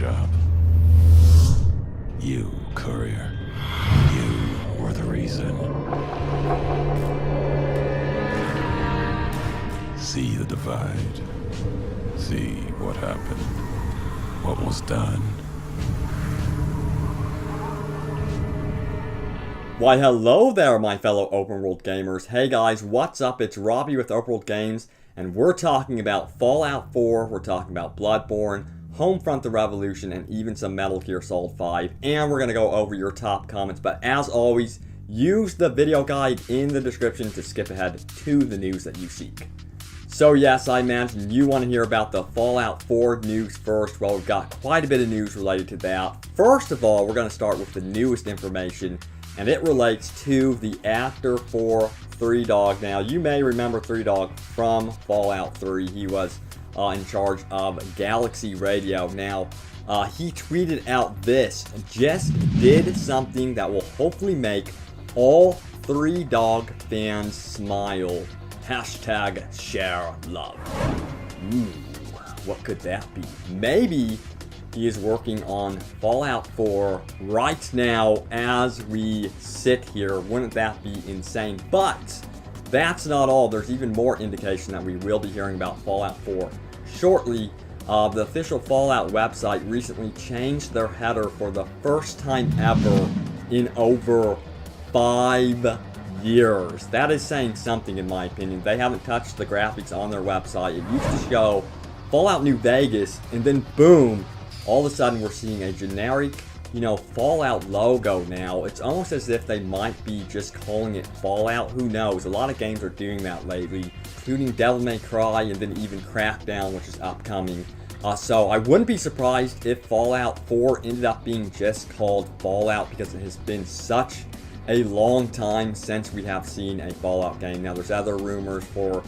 job. You, courier. You were the reason. See the divide. See what happened. What was done. Why hello there my fellow open world gamers. Hey guys, what's up? It's Robbie with Open World Games, and we're talking about Fallout 4, we're talking about Bloodborne, Homefront the Revolution, and even some Metal Gear Solid 5, and we're going to go over your top comments. But as always, use the video guide in the description to skip ahead to the news that you seek. So yes, I imagine you want to hear about the Fallout 4 news first. Well, we've got quite a bit of news related to that. First of all, we're going to start with the newest information, and it relates to the actor for Three Dog. Now, you may remember Three Dog from Fallout 3. He was in charge of Galaxy Radio. Now, he tweeted out this, just did something that will hopefully make all Three Dog fans smile. Hashtag share love. Ooh, what could that be? Maybe he is working on Fallout 4 right now as we sit here. Wouldn't that be insane? But that's not all. There's even more indication that we will be hearing about Fallout 4 shortly. The official Fallout website recently changed their header for the first time ever in over 5 years. That is saying something in my opinion. They haven't touched the graphics on their website. It used to show Fallout New Vegas, and then boom, all of a sudden we're seeing a generic, Fallout logo now. It's almost as if they might be just calling it Fallout. Who knows? A lot of games are doing that lately, including Devil May Cry and then even Crackdown, which is upcoming. So I wouldn't be surprised if Fallout 4 ended up being just called Fallout, because it has been such a long time since we have seen a Fallout game. Now, there's other rumors for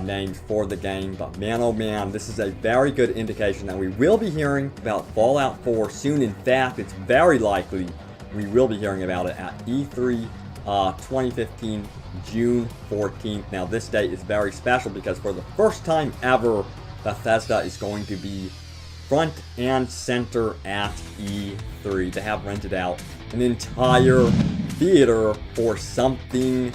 names for the game, but man oh man, this is a very good indication that we will be hearing about Fallout 4 soon. In fact, it's very likely we will be hearing about it at E3 2015, June 14th. Now, this date is very special because for the first time ever, Bethesda is going to be front and center at E3. They have rented out an entire theater for something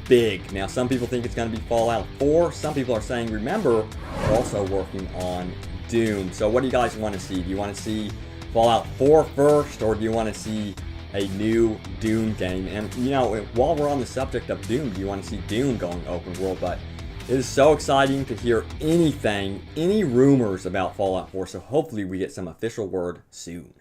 big. Now, some people think it's going to be Fallout 4. Some people are saying, remember, we're also working on Doom. So what do you guys want to see? Do you want to see Fallout 4 first, or do you want to see a new Doom game? And, while we're on the subject of Doom, do you want to see Doom going open world? But it is so exciting to hear any rumors about Fallout 4, so hopefully we get some official word soon.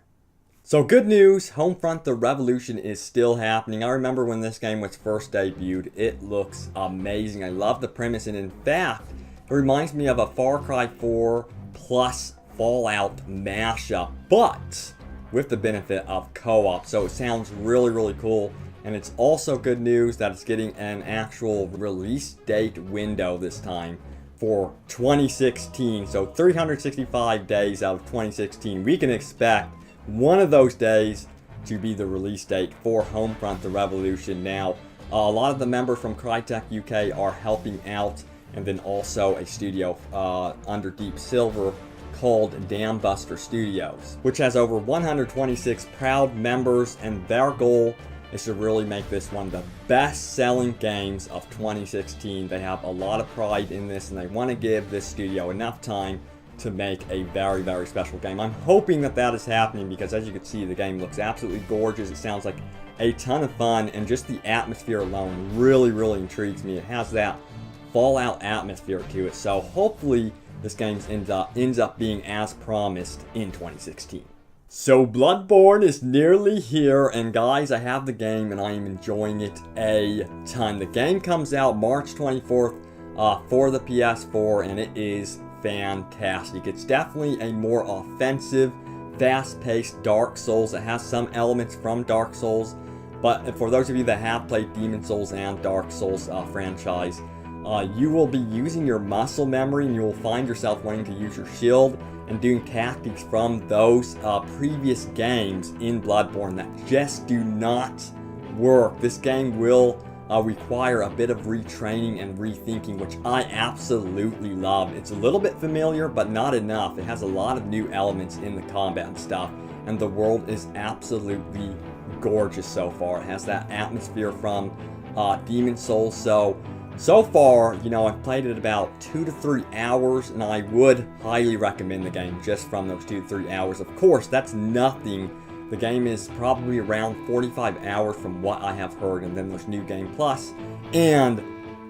So good news, Homefront the Revolution is still happening. I remember when this game was first debuted, it looks amazing. I love the premise, and in fact, it reminds me of a Far Cry 4 plus Fallout mashup, but with the benefit of co-op. So it sounds really, really cool. And it's also good news that it's getting an actual release date window this time for 2016. So 365 days out of 2016, we can expect one of those days to be the release date for Homefront the Revolution. Now, a lot of the members from Crytek UK are helping out, and then also a studio under Deep Silver called Dambuster Studios, which has over 126 proud members, and their goal is to really make this one of the best-selling games of 2016. They have a lot of pride in this, and they want to give this studio enough time to make a very, very special game. I'm hoping that that is happening, because as you can see, the game looks absolutely gorgeous. It sounds like a ton of fun, and just the atmosphere alone really, really intrigues me. It has that Fallout atmosphere to it, so hopefully this game ends up being as promised in 2016. So Bloodborne is nearly here, and guys, I have the game and I am enjoying it a ton. The game comes out March 24th for the PS4, and it is fantastic. It's definitely a more offensive, fast-paced Dark Souls. It has some elements from Dark Souls, but for those of you that have played Demon Souls and Dark Souls franchise, you will be using your muscle memory, and you will find yourself wanting to use your shield and doing tactics from those previous games in Bloodborne that just do not work. This game will require a bit of retraining and rethinking, which I absolutely love. It's a little bit familiar, but not enough. It has a lot of new elements in the combat and stuff, and the world is absolutely gorgeous so far. It has that atmosphere from Demon Souls. So far, you know, I've played it about 2 to 3 hours, and I would highly recommend the game just from those 2 to 3 hours. Of course, that's nothing. The game is probably around 45 hours from what I have heard, and then there's New Game Plus and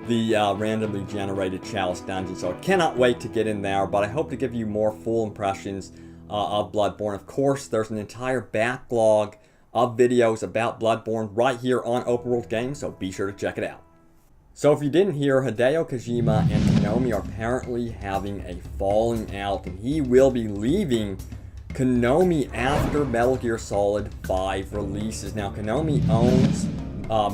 the randomly generated Chalice Dungeon. So I cannot wait to get in there, but I hope to give you more full impressions of Bloodborne. Of course, there's an entire backlog of videos about Bloodborne right here on Open World Games, so be sure to check it out. So if you didn't hear, Hideo Kojima and Konami are apparently having a falling out, and he will be leaving Konami after Metal Gear Solid 5 releases. Now, Konami owns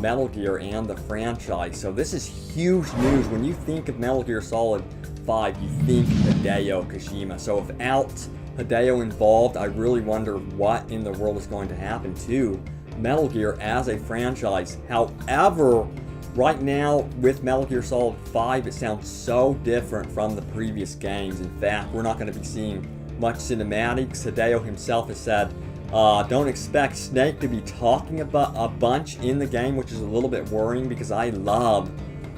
Metal Gear and the franchise, so this is huge news. When you think of Metal Gear Solid 5, you think Hideo Kojima. So without Hideo involved, I really wonder what in the world is going to happen to Metal Gear as a franchise. However, right now with Metal Gear Solid 5, it sounds so different from the previous games. In fact, we're not going to be seeing much cinematics. Hideo himself has said, don't expect Snake to be talking about a bunch in the game, which is a little bit worrying because I love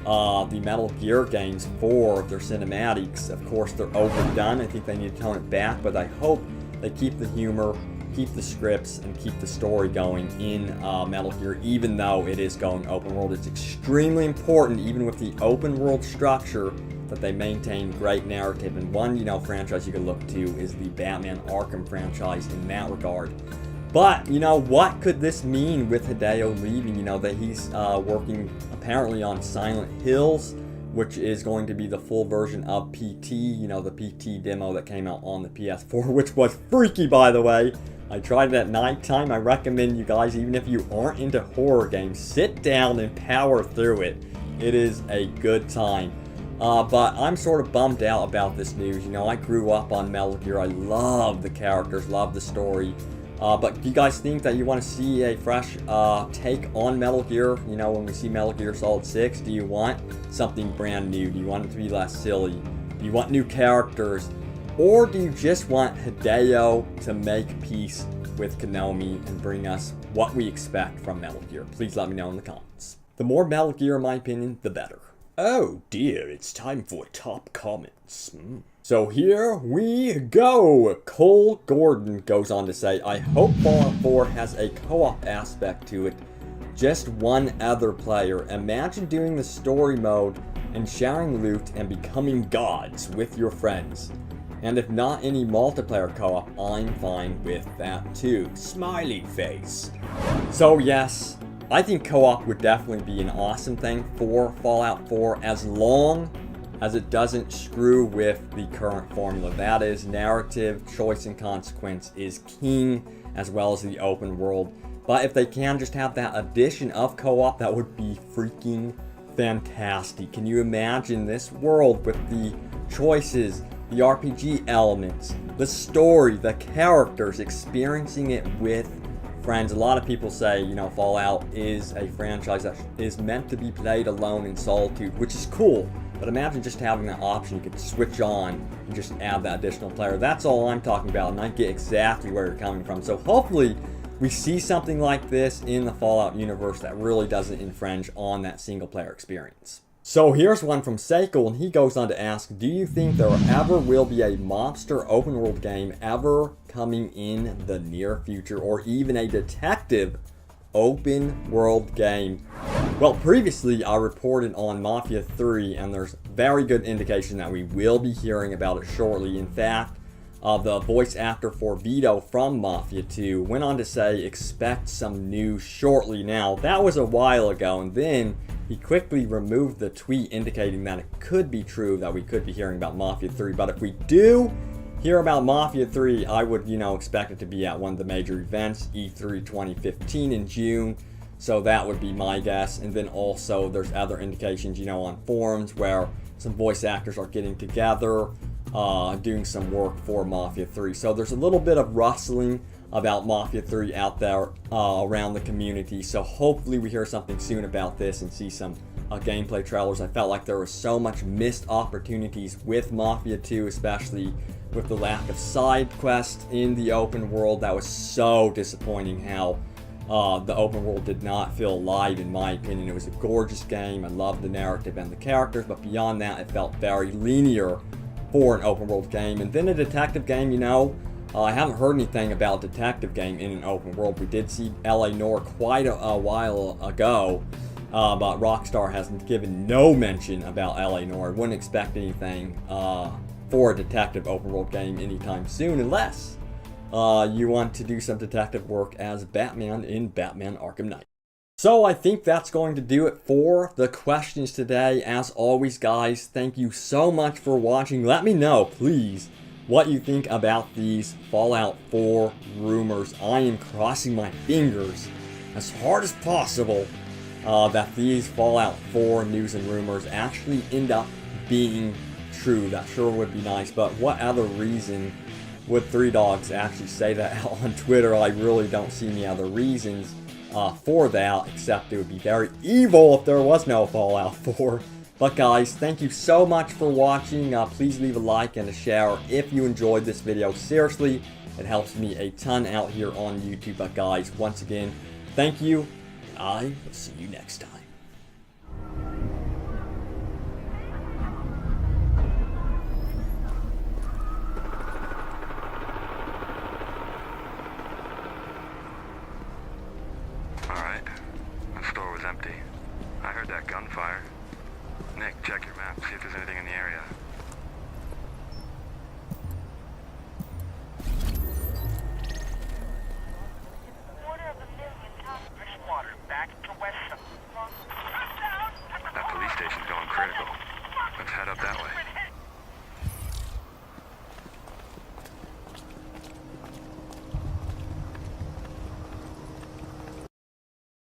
the Metal Gear games for their cinematics. Of course, they're overdone. I think they need to tone it back, but I hope they keep the humor, keep the scripts, and keep the story going in Metal Gear, even though it is going open world. It's extremely important, even with the open world structure, that they maintain great narrative. And one, you know, franchise you can look to is the Batman Arkham franchise in that regard. But, you know, what could this mean with Hideo leaving? You know, that he's working apparently on Silent Hills, which is going to be the full version of PT, you know, the PT demo that came out on the PS4, which was freaky, by the way. I tried it at nighttime. I recommend you guys, even if you aren't into horror games, sit down and power through it. It is a good time. But I'm sort of bummed out about this news. You know, I grew up on Metal Gear. I love the characters, love the story. But do you guys think that you want to see a fresh take on Metal Gear? You know, when we see Metal Gear Solid 6, do you want something brand new? Do you want it to be less silly? Do you want new characters? Or do you just want Hideo to make peace with Konami and bring us what we expect from Metal Gear? Please let me know in the comments. The more Metal Gear, in my opinion, the better. Oh dear, it's time for top comments. So here we go. Cole Gordon goes on to say, I hope Fallout 4 has a co-op aspect to it. Just one other player. Imagine doing the story mode and sharing loot and becoming gods with your friends. And if not any multiplayer co-op, I'm fine with that too. Smiley face. So yes, I think co-op would definitely be an awesome thing for Fallout 4 as long as it doesn't screw with the current formula. That is, narrative, choice, and consequence is king, as well as the open world. But if they can just have that addition of co-op, that would be freaking fantastic. Can you imagine this world with the choices, the RPG elements, the story, the characters, experiencing it with friends? A lot of people say, you know, Fallout is a franchise that is meant to be played alone in solitude, which is cool. But imagine just having that option. You could switch on and just add that additional player. That's all I'm talking about, and I get exactly where you're coming from. So hopefully we see something like this in the Fallout universe that really doesn't infringe on that single player experience. So here's one from Seiko, and he goes on to ask, do you think there ever will be a mobster open world game ever coming in the near future, or even a detective open world game? Well, previously I reported on Mafia 3, and there's very good indication that we will be hearing about it shortly. In fact, the voice actor for Vito from Mafia 2 went on to say, expect some news shortly. Now, that was a while ago, and then he quickly removed the tweet indicating that it could be true that we could be hearing about Mafia 3. But if we do hear about Mafia 3, I would, you know, expect it to be at one of the major events, E3 2015 in June. So that would be my guess. And then also there's other indications, you know, on forums where some voice actors are getting together doing some work for Mafia 3. So there's a little bit of rustling about Mafia 3 out there around the community. So hopefully we hear something soon about this and see some gameplay trailers. I felt like there was so much missed opportunities with Mafia 2, especially with the lack of side quests in the open world. That was so disappointing how the open world did not feel alive, in my opinion. It was a gorgeous game. I loved the narrative and the characters, but beyond that, it felt very linear for an open world game. And then a detective game, you know, I haven't heard anything about detective game in an open world. We did see L.A. Noire quite a while ago, but Rockstar has given no mention about L.A. Noire. Wouldn't expect anything for a detective open world game anytime soon, unless you want to do some detective work as Batman in Batman Arkham Knight. So I think that's going to do it for the questions today. As always, guys, thank you so much for watching. Let me know, please, what you think about these Fallout 4 rumors. I am crossing my fingers as hard as possible that these Fallout 4 news and rumors actually end up being true. That sure would be nice, but what other reason would Three Dogs actually say that out on Twitter? I really don't see any other reasons for that, except it would be very evil if there was no Fallout 4. But guys, thank you so much for watching. Please leave a like and a share if you enjoyed this video. Seriously, it helps me a ton out here on YouTube. But guys, once again, thank you. I will see you next time.